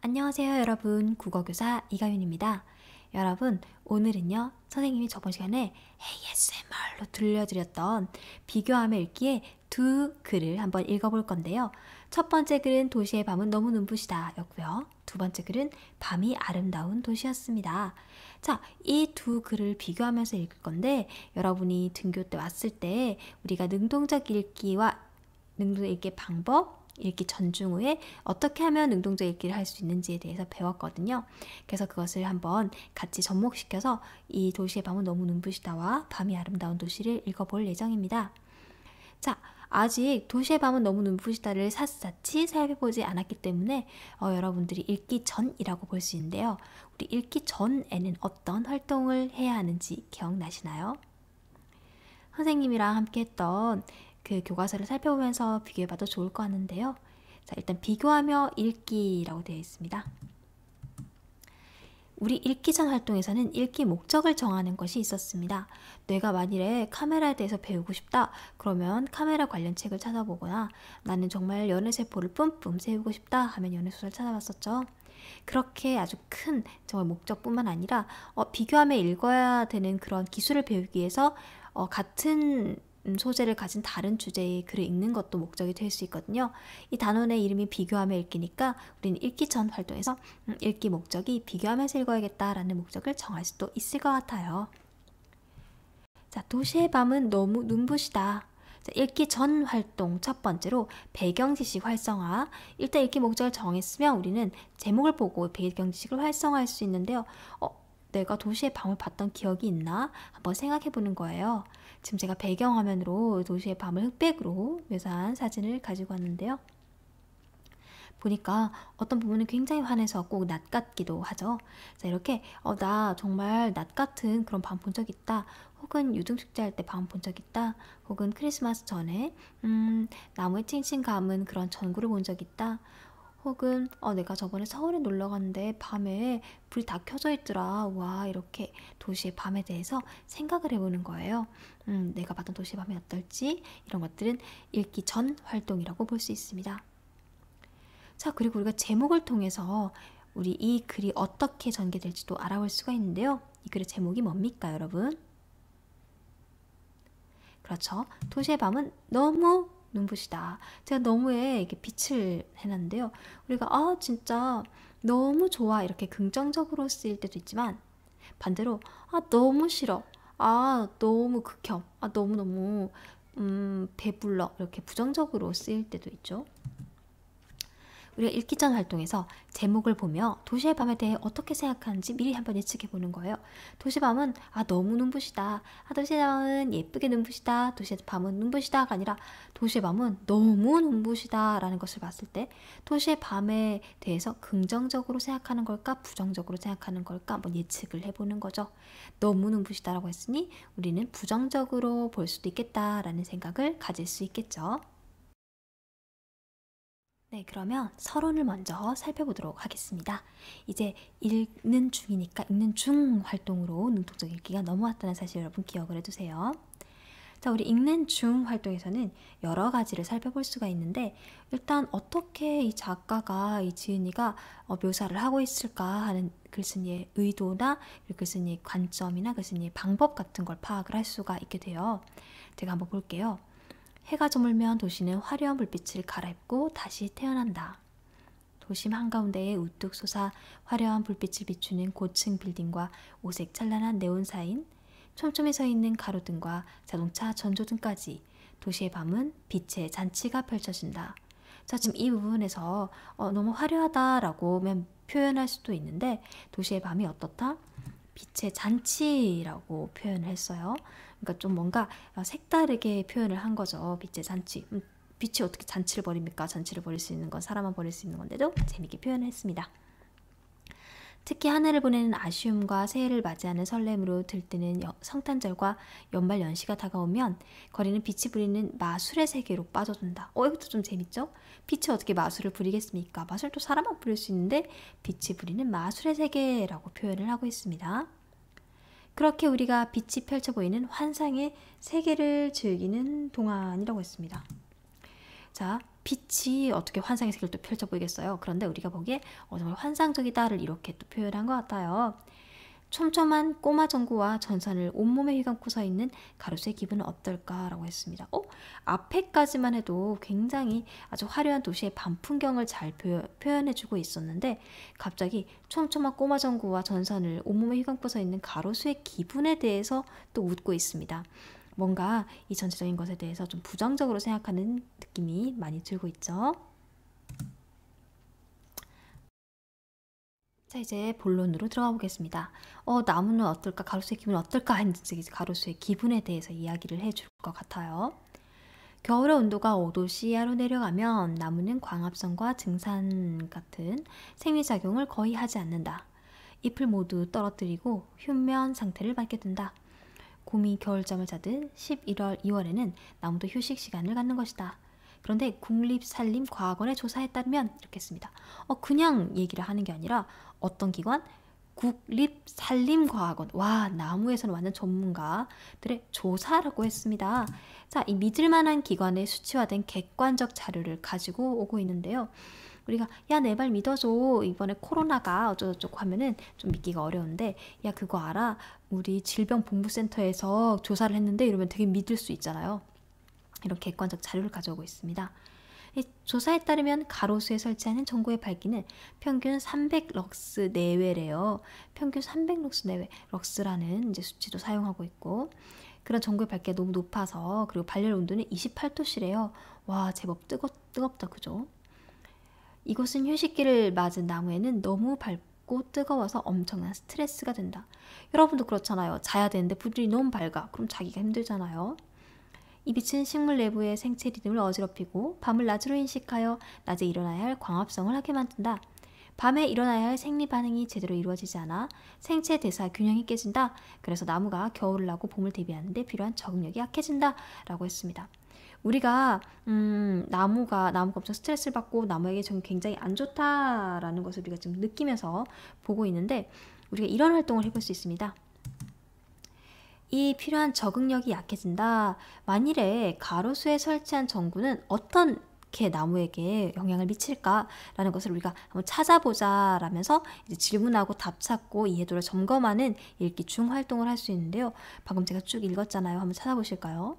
안녕하세요 여러분, 국어교사 이가윤입니다. 여러분, 오늘은요 선생님이 저번 시간에 ASMR로 들려드렸던 비교하며 읽기의 두 글을 한번 읽어볼 건데요. 첫 번째 글은 도시의 밤은 너무 눈부시다 였고요. 두 번째 글은 밤이 아름다운 도시였습니다. 자, 이 두 글을 비교하면서 읽을 건데, 여러분이 등교 때 왔을 때 우리가 능동적 읽기와 능동적 읽기의 방법, 읽기 전중 후에 어떻게 하면 능동적 읽기를 할 수 있는지에 대해서 배웠거든요. 그래서 그것을 한번 같이 접목시켜서 이 도시의 밤은 너무 눈부시다와 밤이 아름다운 도시를 읽어볼 예정입니다. 자, 아직 도시의 밤은 너무 눈부시다를 샅샅이 살펴보지 않았기 때문에 여러분들이 읽기 전이라고 볼 수 있는데요. 우리 읽기 전에는 어떤 활동을 해야 하는지 기억나시나요? 선생님이랑 함께 했던 그 교과서를 살펴보면서 비교해봐도 좋을 것 같은데요. 자, 일단 비교하며 읽기라고 되어 있습니다. 우리 읽기 전 활동에서는 읽기 목적을 정하는 것이 있었습니다. 내가 만일에 카메라에 대해서 배우고 싶다 그러면 카메라 관련 책을 찾아보거나, 나는 정말 연애세포를 뿜뿜 세우고 싶다 하면 연애소설 찾아봤었죠. 그렇게 아주 큰 정말 목적뿐만 아니라 비교하며 읽어야 되는 그런 기술을 배우기 위해서 같은 소재를 가진 다른 주제의 글을 읽는 것도 목적이 될 수 있거든요. 이 단원의 이름이 비교하며 읽기니까 우리는 읽기 전 활동에서 읽기 목적이 비교하면서 읽어야겠다라는 목적을 정할 수도 있을 것 같아요. 자, 도시의 밤은 너무 눈부시다. 자, 읽기 전 활동 첫 번째로 배경 지식 활성화. 일단 읽기 목적을 정했으면 우리는 제목을 보고 배경 지식을 활성화할 수 있는데요. 내가 도시의 밤을 봤던 기억이 있나? 한번 생각해 보는 거예요. 지금 제가 배경화면으로 도시의 밤을 흑백으로 묘사한 사진을 가지고 왔는데요. 보니까 어떤 부분은 굉장히 환해서 꼭 낮 같기도 하죠. 자, 이렇게 나 정말 낮 같은 그런 밤 본 적 있다. 혹은 유등축제 할 때 밤 본 적 있다. 혹은 크리스마스 전에 나무에 칭칭 감은 그런 전구를 본 적 있다. 혹은 내가 저번에 서울에 놀러 갔는데 밤에 불이 다 켜져 있더라. 와, 이렇게 도시의 밤에 대해서 생각을 해보는 거예요. 내가 봤던 도시의 밤이 어떨지, 이런 것들은 읽기 전 활동이라고 볼 수 있습니다. 자, 그리고 우리가 제목을 통해서 우리 이 글이 어떻게 전개될지도 알아볼 수가 있는데요. 이 글의 제목이 뭡니까, 여러분? 그렇죠. 도시의 밤은 너무 눈부시다. 제가 너무에 이렇게 빛을 해놨는데요. 우리가 진짜 너무 좋아 이렇게 긍정적으로 쓰일 때도 있지만, 반대로 너무 싫어, 너무 극혐, 너무너무 배불러 이렇게 부정적으로 쓰일 때도 있죠. 우리가 읽기 전 활동에서 제목을 보며 도시의 밤에 대해 어떻게 생각하는지 미리 한번 예측해 보는 거예요. 도시의 밤은 너무 눈부시다. 도시의 밤은 예쁘게 눈부시다. 도시의 밤은 눈부시다가 아니라 도시의 밤은 너무 눈부시다 라는 것을 봤을 때 도시의 밤에 대해서 긍정적으로 생각하는 걸까 부정적으로 생각하는 걸까 한번 예측을 해보는 거죠. 너무 눈부시다라고 했으니 우리는 부정적으로 볼 수도 있겠다라는 생각을 가질 수 있겠죠. 네, 그러면 서론을 먼저 살펴보도록 하겠습니다. 이제 읽는 중이니까 읽는 중 활동으로 능동적 읽기가 넘어왔다는 사실 여러분 기억을 해두세요. 자, 우리 읽는 중 활동에서는 여러 가지를 살펴볼 수가 있는데, 일단 어떻게 이 작가가, 이 지은이가 묘사를 하고 있을까 하는 글쓴이의 의도나 글쓴이의 관점이나 글쓴이의 방법 같은 걸 파악을 할 수가 있게 돼요. 제가 한번 볼게요. 해가 저물면 도시는 화려한 불빛을 갈아입고 다시 태어난다. 도심 한가운데에 우뚝 솟아 화려한 불빛을 비추는 고층 빌딩과 오색 찬란한 네온사인, 촘촘히 서 있는 가로등과 자동차 전조등까지 도시의 밤은 빛의 잔치가 펼쳐진다. 자, 지금 이 부분에서 너무 화려하다라고 표현할 수도 있는데, 도시의 밤이 어떻다? 빛의 잔치라고 표현을 했어요. 그러니까 좀 뭔가 색다르게 표현을 한 거죠. 빛의 잔치. 빛이 어떻게 잔치를 벌입니까? 잔치를 벌일 수 있는 건 사람만 벌일 수 있는 건데도 재밌게 표현을 했습니다. 특히 한 해를 보내는 아쉬움과 새해를 맞이하는 설렘으로 들뜨는 성탄절과 연말 연시가 다가오면 거리는 빛이 부리는 마술의 세계로 빠져든다. 이것도 좀 재밌죠? 빛이 어떻게 마술을 부리겠습니까? 마술도 사람만 부릴 수 있는데 빛이 부리는 마술의 세계라고 표현을 하고 있습니다. 그렇게 우리가 빛이 펼쳐 보이는 환상의 세계를 즐기는 동안이라고 했습니다. 자, 빛이 어떻게 환상의 세계를 또 펼쳐 보이겠어요? 그런데 우리가 보기에 정말 환상적이다를 이렇게 또 표현한 것 같아요. 촘촘한 꼬마 전구와 전선을 온몸에 휘감고 서 있는 가로수의 기분은 어떨까라고 했습니다. 앞에까지만 해도 굉장히 아주 화려한 도시의 밤 풍경을 잘 표현해주고 있었는데 갑자기 촘촘한 꼬마 전구와 전선을 온몸에 휘감고 서 있는 가로수의 기분에 대해서 또 묻고 있습니다. 뭔가 이 전체적인 것에 대해서 좀 부정적으로 생각하는 느낌이 많이 들고 있죠. 자, 이제 본론으로 들어가 보겠습니다. 나무는 어떨까? 가로수의 기분은 어떨까? 했는데 이제 가로수의 기분에 대해서 이야기를 해줄 것 같아요. 겨울의 온도가 5도 이하로 내려가면 나무는 광합성과 증산 같은 생리작용을 거의 하지 않는다. 잎을 모두 떨어뜨리고 휴면 상태를 맞게 된다. 곰이 겨울잠을 자듯 11월, 2월에는 나무도 휴식 시간을 갖는 것이다. 그런데 국립산림과학원의 조사에 따르면 이렇게 했습니다. 그냥 얘기를 하는 게 아니라 어떤 기관? 국립산림과학원. 와, 나무에서는 완전 전문가들의 조사라고 했습니다. 자, 이 믿을 만한 기관의 수치화된 객관적 자료를 가지고 오고 있는데요. 우리가 야, 내 말 믿어줘. 이번에 코로나가 어쩌고저쩌고 하면은 좀 믿기가 어려운데 야, 그거 알아? 우리 질병본부센터에서 조사를 했는데 이러면 되게 믿을 수 있잖아요. 이런 객관적 자료를 가져오고 있습니다. 이 조사에 따르면 가로수에 설치하는 전구의 밝기는 평균 300럭스 내외래요. 평균 300럭스 내외. 럭스라는 이제 수치도 사용하고 있고 그런 전구의 밝기가 너무 높아서 그리고 발열 온도는 28도씨래요. 와, 제법 뜨겁다, 그죠? 이곳은 휴식기를 맞은 나무에는 너무 밝고 뜨거워서 엄청난 스트레스가 된다. 여러분도 그렇잖아요. 자야 되는데 불이 너무 밝아. 그럼 자기가 힘들잖아요. 이 빛은 식물 내부의 생체 리듬을 어지럽히고 밤을 낮으로 인식하여 낮에 일어나야 할 광합성을 하게 만든다. 밤에 일어나야 할 생리 반응이 제대로 이루어지지 않아 생체 대사 균형이 깨진다. 그래서 나무가 겨울을 나고 봄을 대비하는 데 필요한 적응력이 약해진다. 라고 했습니다. 우리가 나무가 엄청 스트레스를 받고 나무에게 좀 굉장히 안 좋다라는 것을 우리가 지금 느끼면서 보고 있는데 우리가 이런 활동을 해볼 수 있습니다. 이 필요한 적응력이 약해진다. 만일에 가로수에 설치한 전구는 어떻게 나무에게 영향을 미칠까라는 것을 우리가 한번 찾아보자 라면서 이제 질문하고 답 찾고 이해도를 점검하는 읽기 중 활동을 할 수 있는데요. 방금 제가 쭉 읽었잖아요. 한번 찾아보실까요?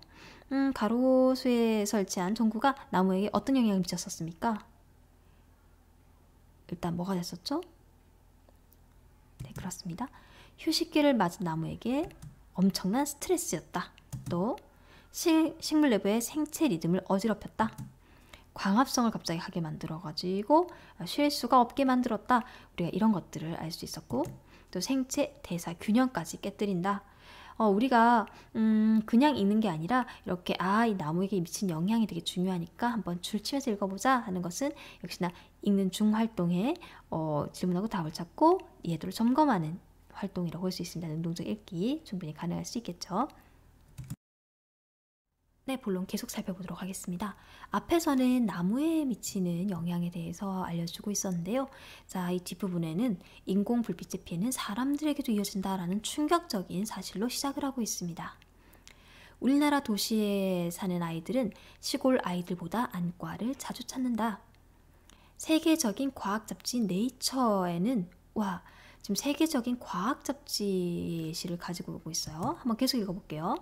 가로수에 설치한 전구가 나무에게 어떤 영향을 미쳤었습니까? 일단 뭐가 됐었죠? 네, 그렇습니다. 휴식기를 맞은 나무에게 엄청난 스트레스였다. 또 식물 내부의 생체 리듬을 어지럽혔다. 광합성을 갑자기 하게 만들어가지고 쉴 수가 없게 만들었다. 우리가 이런 것들을 알 수 있었고 또 생체 대사 균형까지 깨뜨린다. 우리가 그냥 읽는 게 아니라 이렇게 이 나무에게 미친 영향이 되게 중요하니까 한번 줄치면서 읽어보자 하는 것은 역시나 읽는 중 활동에 질문하고 답을 찾고 이해도를 점검하는 활동이라고 볼 수 있습니다. 능동적 읽기 충분히 가능할 수 있겠죠. 네, 본론 계속 살펴보도록 하겠습니다. 앞에서는 나무에 미치는 영향에 대해서 알려주고 있었는데요. 자, 이 뒷부분에는 인공 불빛의 피해는 사람들에게도 이어진다라는 충격적인 사실로 시작을 하고 있습니다. 우리나라 도시에 사는 아이들은 시골 아이들보다 안과를 자주 찾는다. 세계적인 과학 잡지 네이처에는 지금 세계적인 과학 잡지시를 가지고 오고 있어요. 한번 계속 읽어볼게요.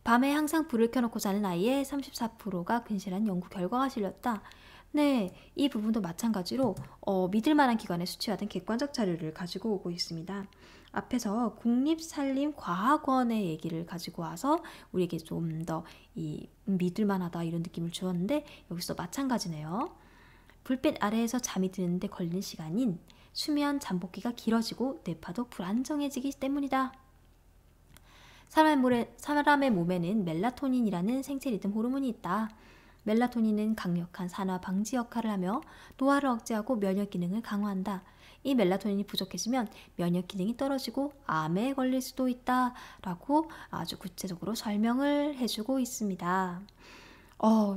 밤에 항상 불을 켜놓고 자는 아이의 34%가 근실한 연구 결과가 실렸다. 네, 이 부분도 마찬가지로 믿을 만한 기관의 수치화된 객관적 자료를 가지고 오고 있습니다. 앞에서 국립산림과학원의 얘기를 가지고 와서 우리에게 좀 더 믿을 만하다 이런 느낌을 주었는데 여기서 마찬가지네요. 불빛 아래에서 잠이 드는데 걸리는 시간인 수면 잠복기가 길어지고 뇌파도 불안정해지기 때문이다. 사람의 몸에는 멜라토닌이라는 생체 리듬 호르몬이 있다. 멜라토닌은 강력한 산화 방지 역할을 하며 노화를 억제하고 면역 기능을 강화한다. 이 멜라토닌이 부족해지면 면역 기능이 떨어지고 암에 걸릴 수도 있다 라고 아주 구체적으로 설명을 해주고 있습니다.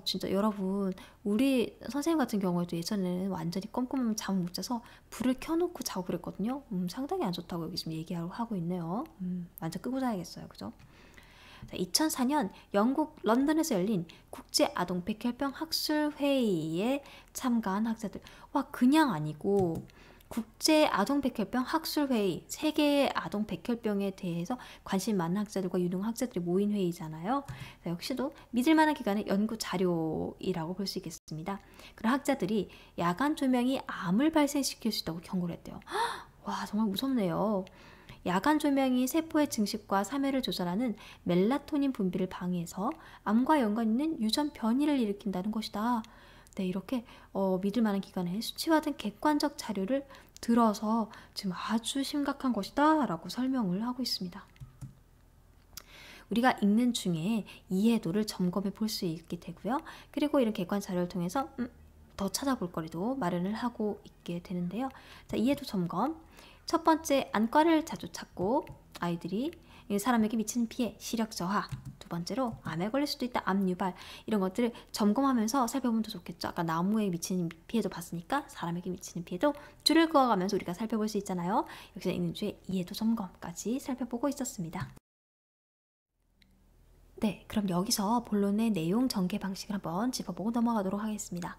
진짜 여러분, 우리 선생님 같은 경우에도 예전에는 완전히 껌껌하면 잠을 못 자서 불을 켜놓고 자고 그랬거든요. 상당히 안 좋다고 여기 지금 얘기하고 있네요. 완전 끄고 자야겠어요. 그죠? 자, 2004년 영국 런던에서 열린 국제 아동 백혈병 학술 회의에 참가한 학자들. 와, 그냥 아니고 국제 아동 백혈병 학술 회의, 세계의 아동 백혈병에 대해서 관심 많은 학자들과 유능한 학자들이 모인 회의잖아요. 자, 역시도 믿을 만한 기관의 연구 자료이라고 볼 수 있겠습니다. 그런 학자들이 야간 조명이 암을 발생시킬 수 있다고 경고를 했대요. 와, 정말 무섭네요. 야간 조명이 세포의 증식과 사멸을 조절하는 멜라토닌 분비를 방해해서 암과 연관 있는 유전 변이를 일으킨다는 것이다. 네, 이렇게 믿을 만한 기관의 수치화된 객관적 자료를 들어서 지금 아주 심각한 것이다 라고 설명을 하고 있습니다. 우리가 읽는 중에 이해도를 점검해 볼 수 있게 되고요. 그리고 이런 객관 자료를 통해서 더 찾아볼 거리도 마련을 하고 있게 되는데요. 자, 이해도 점검. 첫 번째, 안과를 자주 찾고 아이들이 사람에게 미치는 피해, 시력 저하. 두 번째로, 암에 걸릴 수도 있다, 암 유발. 이런 것들을 점검하면서 살펴보면 더 좋겠죠. 아까 나무에 미치는 피해도 봤으니까 사람에게 미치는 피해도 줄을 그어가면서 우리가 살펴볼 수 있잖아요. 여기서 읽는 중에 이해도 점검까지 살펴보고 있었습니다. 네, 그럼 여기서 본론의 내용 전개 방식을 한번 짚어보고 넘어가도록 하겠습니다.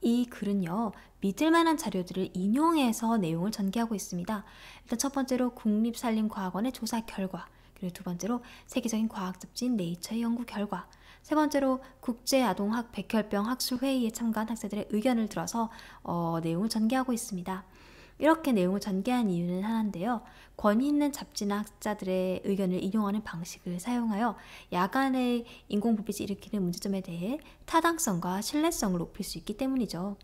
이 글은요, 믿을 만한 자료들을 인용해서 내용을 전개하고 있습니다. 일단 첫 번째로 국립산림과학원의 조사 결과, 그리고 두 번째로 세계적인 과학 잡지인 네이처의 연구 결과, 세 번째로 국제아동학 백혈병 학술회의에 참가한 학생들의 의견을 들어서 내용을 전개하고 있습니다. 이렇게 내용을 전개한 이유는 하나인데요. 권위 있는 잡지나 학자들의 의견을 인용하는 방식을 사용하여 야간의 인공불빛이 일으키는 문제점에 대해 타당성과 신뢰성을 높일 수 있기 때문이죠.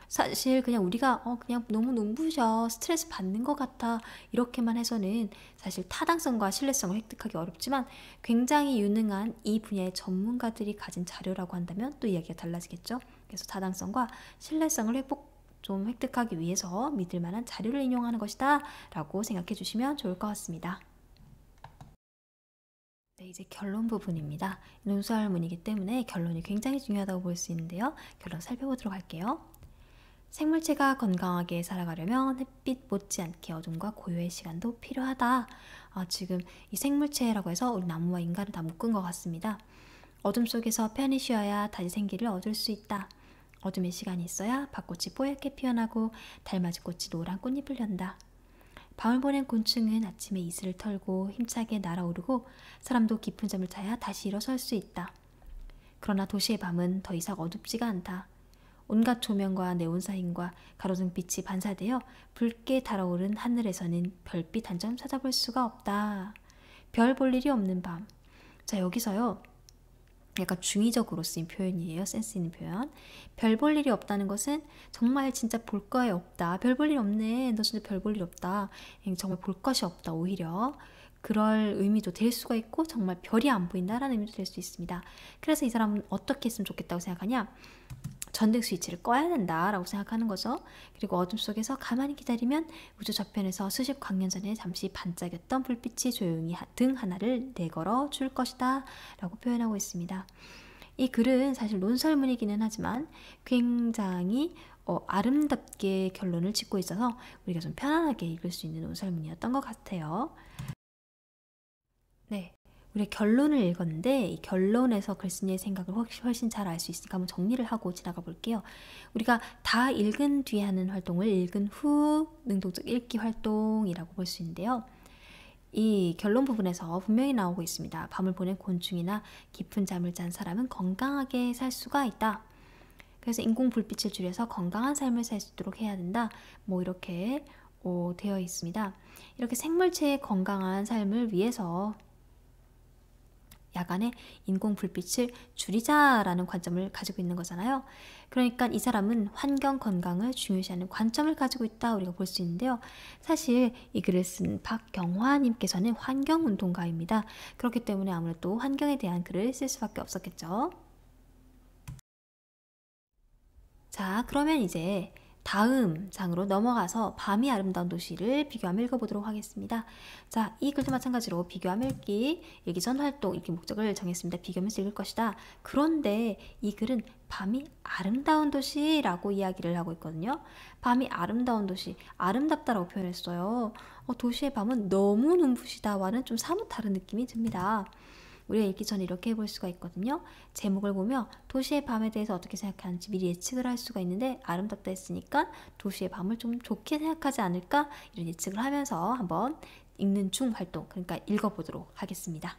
사실 그냥 우리가 그냥 너무 눈부셔, 스트레스 받는 것 같아 이렇게만 해서는 사실 타당성과 신뢰성을 획득하기 어렵지만 굉장히 유능한 이 분야의 전문가들이 가진 자료라고 한다면 또 이야기가 달라지겠죠. 그래서 타당성과 신뢰성을 좀 획득하기 위해서 믿을 만한 자료를 인용하는 것이다 라고 생각해 주시면 좋을 것 같습니다. 네, 이제 결론 부분입니다. 논설문이기 때문에 결론이 굉장히 중요하다고 볼 수 있는데요. 결론 살펴보도록 할게요. 생물체가 건강하게 살아가려면 햇빛 못지않게 어둠과 고요의 시간도 필요하다. 지금 이 생물체라고 해서 우리 나무와 인간을 다 묶은 것 같습니다. 어둠 속에서 편히 쉬어야 다시 생기를 얻을 수 있다. 어둠의 시간이 있어야 밭꽃이 뽀얗게 피어나고 달맞이 꽃이 노란 꽃잎을 연다. 밤을 보낸 곤충은 아침에 이슬을 털고 힘차게 날아오르고 사람도 깊은 잠을 자야 다시 일어설 수 있다. 그러나 도시의 밤은 더 이상 어둡지가 않다. 온갖 조명과 네온사인과 가로등빛이 반사되어 붉게 달아오른 하늘에서는 별빛 한 점 찾아볼 수가 없다. 별 볼 일이 없는 밤. 자, 여기서요. 약간 중의적으로 쓰인 표현이에요. 센스 있는 표현. 별 볼 일이 없다는 것은 정말 진짜 볼 거에 없다. 별 볼 일 없네. 너 진짜 별 볼 일 없다. 정말 볼 것이 없다. 오히려 그럴 의미도 될 수가 있고 정말 별이 안 보인다라는 의미도 될 수 있습니다. 그래서 이 사람은 어떻게 했으면 좋겠다고 생각하냐? 전등 스위치를 꺼야 된다라고 생각하는 거죠. 그리고 어둠 속에서 가만히 기다리면 우주 저편에서 수십 광년 전에 잠시 반짝였던 불빛이 조용히 등 하나를 내걸어 줄 것이다 라고 표현하고 있습니다. 이 글은 사실 논설문이기는 하지만 굉장히 아름답게 결론을 짓고 있어서 우리가 좀 편안하게 읽을 수 있는 논설문이었던 것 같아요. 네. 우리 결론을 읽었는데 이 결론에서 글쓴이의 생각을 훨씬 잘 알 수 있으니까 한번 정리를 하고 지나가 볼게요. 우리가 다 읽은 뒤에 하는 활동을 읽은 후 능동적 읽기 활동이라고 볼 수 있는데요. 이 결론 부분에서 분명히 나오고 있습니다. 밤을 보낸 곤충이나 깊은 잠을 잔 사람은 건강하게 살 수가 있다. 그래서 인공 불빛을 줄여서 건강한 삶을 살 수 있도록 해야 된다. 뭐 이렇게 되어 있습니다. 이렇게 생물체의 건강한 삶을 위해서 야간에 인공 불빛을 줄이자라는 관점을 가지고 있는 거잖아요. 그러니까 이 사람은 환경 건강을 중요시하는 관점을 가지고 있다 우리가 볼 수 있는데요. 사실 이 글을 쓴 박경화님께서는 환경운동가입니다. 그렇기 때문에 아무래도 환경에 대한 글을 쓸 수밖에 없었겠죠. 자, 그러면 이제 다음 장으로 넘어가서 밤이 아름다운 도시를 비교하며 읽어보도록 하겠습니다. 자, 이 글도 마찬가지로 비교하며 읽기 전 활동, 읽기 목적을 정했습니다. 비교하면서 읽을 것이다. 그런데 이 글은 밤이 아름다운 도시라고 이야기를 하고 있거든요. 밤이 아름다운 도시, 아름답다라고 표현했어요. 도시의 밤은 너무 눈부시다와는 좀 사뭇 다른 느낌이 듭니다. 우리가 읽기 전에 이렇게 해볼 수가 있거든요. 제목을 보며 도시의 밤에 대해서 어떻게 생각하는지 미리 예측을 할 수가 있는데 아름답다 했으니까 도시의 밤을 좀 좋게 생각하지 않을까 이런 예측을 하면서 한번 읽는 중 활동, 그러니까 읽어보도록 하겠습니다.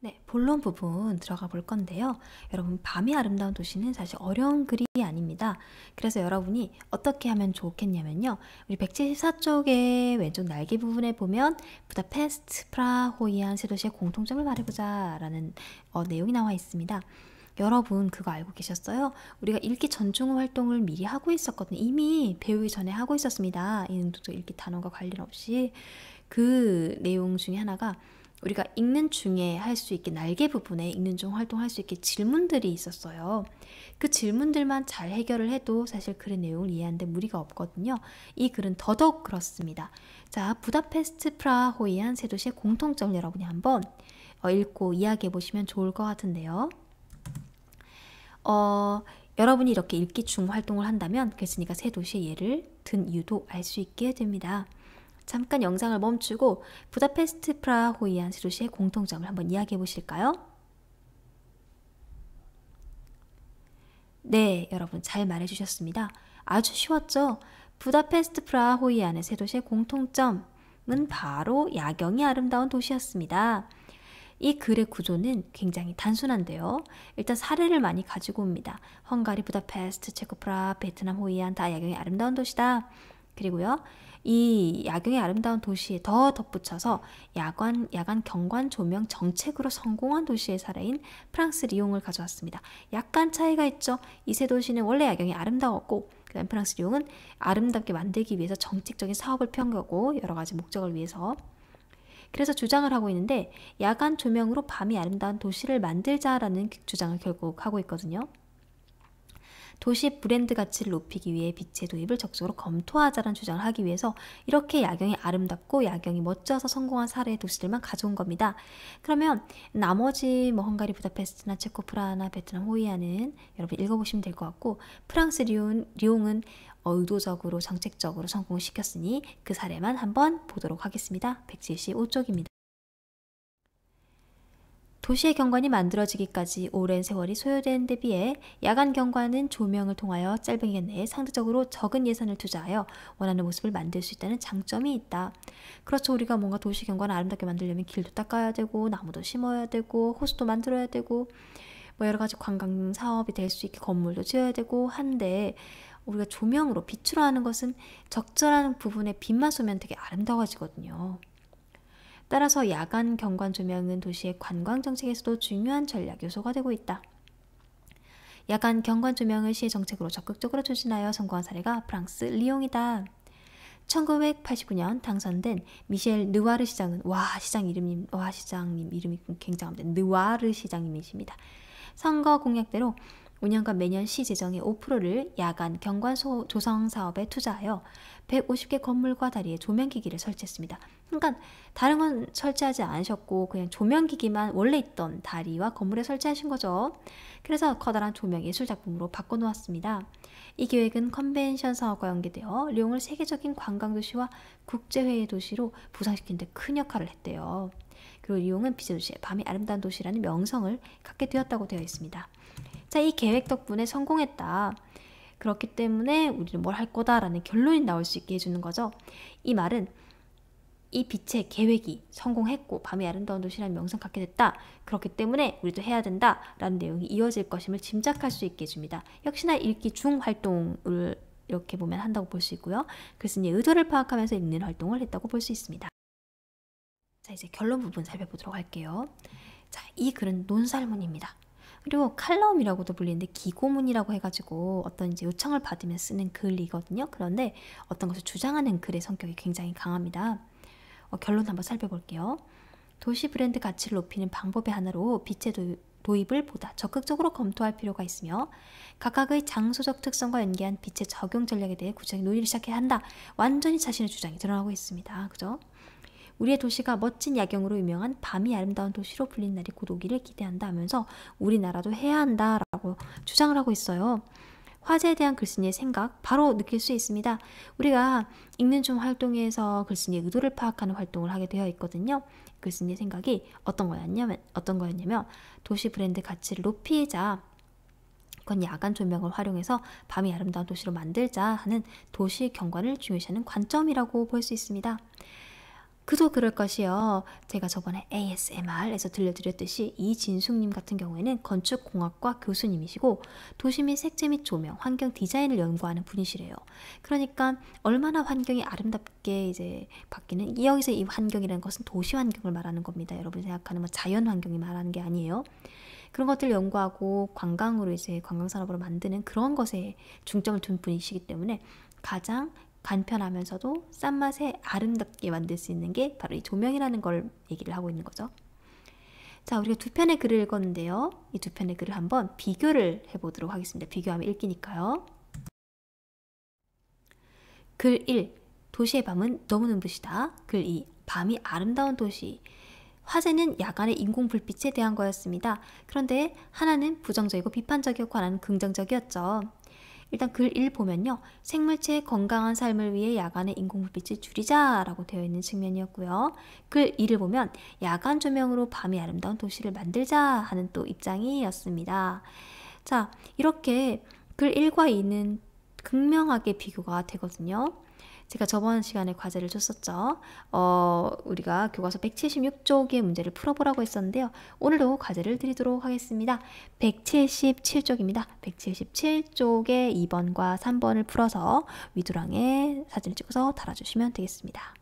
네, 본론 부분 들어가 볼 건데요. 여러분, 밤이 아름다운 도시는 사실 어려운 글이 아닙니다. 그래서 여러분이 어떻게 하면 좋겠냐면요. 우리 174쪽의 왼쪽 날개 부분에 보면 부다페스트, 프라하, 호이안 세 도시의 공통점을 말해보자 라는 내용이 나와 있습니다. 여러분 그거 알고 계셨어요? 우리가 읽기 전중 활동을 미리 하고 있었거든요. 이미 배우기 전에 하고 있었습니다. 이 능동적 읽기 단어가 관련 없이 그 내용 중에 하나가 우리가 읽는 중에 할 수 있게 날개 부분에 읽는 중 활동할 수 있게 질문들이 있었어요. 그 질문들만 잘 해결을 해도 사실 글의 내용을 이해하는데 무리가 없거든요. 이 글은 더더욱 그렇습니다. 자, 부다페스트, 프라하, 호이안 세 도시의 공통점 여러분이 한번 읽고 이야기해 보시면 좋을 것 같은데요. 여러분이 이렇게 읽기 중 활동을 한다면 그랬으니까 세 도시의 예를 든 이유도 알 수 있게 됩니다. 잠깐 영상을 멈추고 부다페스트, 프라하, 호이안 세 도시의 공통점을 한번 이야기해 보실까요? 네, 여러분 잘 말해 주셨습니다. 아주 쉬웠죠? 부다페스트, 프라하, 호이안의 세 도시의 공통점은 바로 야경이 아름다운 도시였습니다. 이 글의 구조는 굉장히 단순한데요. 일단 사례를 많이 가지고 옵니다. 헝가리, 부다페스트, 체코, 프라하, 베트남, 호이안 다 야경이 아름다운 도시다. 그리고요. 이 야경이 아름다운 도시에 더 덧붙여서 야간 경관 조명 정책으로 성공한 도시의 사례인 프랑스 리옹을 가져왔습니다. 약간 차이가 있죠. 이 세 도시는 원래 야경이 아름다웠고 그다음 프랑스 리옹은 아름답게 만들기 위해서 정책적인 사업을 펴온 거고 여러 가지 목적을 위해서 그래서 주장을 하고 있는데 야간 조명으로 밤이 아름다운 도시를 만들자라는 주장을 결국 하고 있거든요. 도시 브랜드 가치를 높이기 위해 빛의 도입을 적극적으로 검토하자라는 주장을 하기 위해서 이렇게 야경이 아름답고 야경이 멋져서 성공한 사례의 도시들만 가져온 겁니다. 그러면 나머지 헝가리 부다페스트나 체코 프라하나 베트남 호이안은 여러분 읽어보시면 될 것 같고 프랑스 리옹은 의도적으로 정책적으로 성공을 시켰으니 그 사례만 한번 보도록 하겠습니다. 175쪽입니다. 도시의 경관이 만들어지기까지 오랜 세월이 소요된 데 비해 야간 경관은 조명을 통하여 짧은 기간 내에 상대적으로 적은 예산을 투자하여 원하는 모습을 만들 수 있다는 장점이 있다. 그렇죠. 우리가 뭔가 도시 경관을 아름답게 만들려면 길도 닦아야 되고 나무도 심어야 되고 호수도 만들어야 되고 여러 가지 관광 사업이 될 수 있게 건물도 지어야 되고 한데 우리가 조명으로 빛으로 하는 것은 적절한 부분에 빛만 쏘면 되게 아름다워지거든요. 따라서 야간 경관 조명은 도시의 관광 정책에서도 중요한 전략 요소가 되고 있다. 야간 경관 조명을 시의 정책으로 적극적으로 추진하여 성공한 사례가 프랑스 리옹이다. 1989년 당선된 미셸 느와르 시장은 시장님 이름이 굉장합니다. 느와르 시장님이십니다. 선거 공약대로 5년간 매년 시 재정의 5%를 야간 경관 조성 사업에 투자하여 150개 건물과 다리에 조명기기를 설치했습니다. 그러니까 다른 건 설치하지 않으셨고 그냥 조명기기만 원래 있던 다리와 건물에 설치하신 거죠. 그래서 커다란 조명 예술작품으로 바꿔놓았습니다. 이 계획은 컨벤션 사업과 연계되어 리옹을 세계적인 관광도시와 국제회의 도시로 부상시키는 데 큰 역할을 했대요. 그리고 리옹은 빛의 도시의 밤이 아름다운 도시라는 명성을 갖게 되었다고 되어 있습니다. 자, 이 계획 덕분에 성공했다. 그렇기 때문에 우리는 뭘 할 거다라는 결론이 나올 수 있게 해주는 거죠. 이 말은 이 빛의 계획이 성공했고 밤이 아름다운 도시라는 명성 갖게 됐다. 그렇기 때문에 우리도 해야 된다라는 내용이 이어질 것임을 짐작할 수 있게 해줍니다. 역시나 읽기 중 활동을 이렇게 보면 한다고 볼 수 있고요. 그래서 이제 의도를 파악하면서 읽는 활동을 했다고 볼 수 있습니다. 자, 이제 결론 부분 살펴보도록 할게요. 자, 이 글은 논설문입니다. 그리고 칼럼이라고도 불리는데 기고문이라고 해가지고 어떤 이제 요청을 받으면 쓰는 글이거든요. 그런데 어떤 것을 주장하는 글의 성격이 굉장히 강합니다. 결론 한번 살펴볼게요. 도시 브랜드 가치를 높이는 방법의 하나로 빛의 도입을 보다 적극적으로 검토할 필요가 있으며 각각의 장소적 특성과 연계한 빛의 적용 전략에 대해 구체적인 논의를 시작해야 한다. 완전히 자신의 주장이 드러나고 있습니다. 그죠? 우리의 도시가 멋진 야경으로 유명한 밤이 아름다운 도시로 불리는 날이 곧 오기를 기대한다 하면서 우리나라도 해야 한다라고 주장을 하고 있어요. 화제에 대한 글쓴이의 생각 바로 느낄 수 있습니다. 우리가 읽는 중 활동에서 글쓴이의 의도를 파악하는 활동을 하게 되어 있거든요. 글쓴이의 생각이 어떤 거였냐면 도시 브랜드 가치를 높이자, 그건 야간 조명을 활용해서 밤이 아름다운 도시로 만들자 하는 도시 경관을 중요시하는 관점이라고 볼 수 있습니다. 그도 그럴 것이요. 제가 저번에 ASMR에서 들려드렸듯이 이진숙님 같은 경우에는 건축공학과 교수님이시고 도시 및 색채 및 조명, 환경 디자인을 연구하는 분이시래요. 그러니까 얼마나 환경이 아름답게 이제 바뀌는, 여기서 이 환경이라는 것은 도시 환경을 말하는 겁니다. 여러분이 생각하는 뭐 자연 환경이 말하는 게 아니에요. 그런 것들을 연구하고 관광으로 이제 관광산업으로 만드는 그런 것에 중점을 둔 분이시기 때문에 가장 간편하면서도 싼 맛에 아름답게 만들 수 있는 게 바로 이 조명이라는 걸 얘기를 하고 있는 거죠. 자, 우리가 두 편의 글을 읽었는데요. 이 두 편의 글을 한번 비교를 해보도록 하겠습니다. 비교하면 읽기니까요. 글 1. 도시의 밤은 너무 눈부시다. 글 2. 밤이 아름다운 도시. 화제는 야간의 인공 불빛에 대한 거였습니다. 그런데 하나는 부정적이고 비판적이었고 하나는 긍정적이었죠. 일단 글 1 보면요. 생물체의 건강한 삶을 위해 야간의 인공불빛을 줄이자라고 되어 있는 측면이었고요. 글 2를 보면 야간 조명으로 밤이 아름다운 도시를 만들자 하는 또 입장이었습니다. 자, 이렇게 글 1과 2는 극명하게 비교가 되거든요. 제가 저번 시간에 과제를 줬었죠. 우리가 교과서 176쪽의 문제를 풀어보라고 했었는데요. 오늘도 과제를 드리도록 하겠습니다. 177쪽입니다. 177쪽의 2번과 3번을 풀어서 위두랑에 사진을 찍어서 달아주시면 되겠습니다.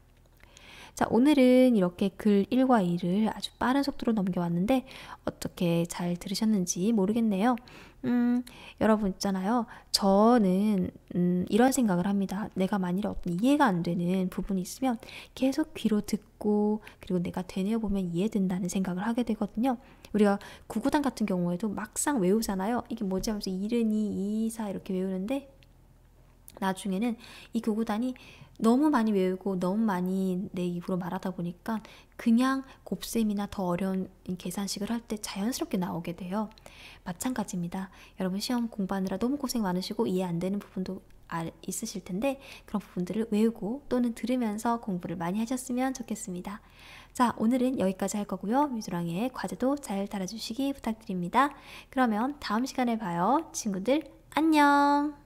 자, 오늘은 이렇게 글 1과 2를 아주 빠른 속도로 넘겨왔는데 어떻게 잘 들으셨는지 모르겠네요. 여러분 있잖아요. 저는 이런 생각을 합니다. 내가 만일에 어떤 이해가 안 되는 부분이 있으면 계속 귀로 듣고 그리고 내가 되뇌어보면 이해된다는 생각을 하게 되거든요. 우리가 구구단 같은 경우에도 막상 외우잖아요. 이게 뭐지 하면서 1은 2, 2, 4 이렇게 외우는데 나중에는 이 구구단이 너무 많이 외우고 너무 많이 내 입으로 말하다 보니까 그냥 곱셈이나 더 어려운 계산식을 할 때 자연스럽게 나오게 돼요. 마찬가지입니다. 여러분 시험 공부하느라 너무 고생 많으시고 이해 안 되는 부분도 있으실 텐데 그런 부분들을 외우고 또는 들으면서 공부를 많이 하셨으면 좋겠습니다. 자, 오늘은 여기까지 할 거고요. 위두랑의 과제도 잘 달아주시기 부탁드립니다. 그러면 다음 시간에 봐요. 친구들 안녕!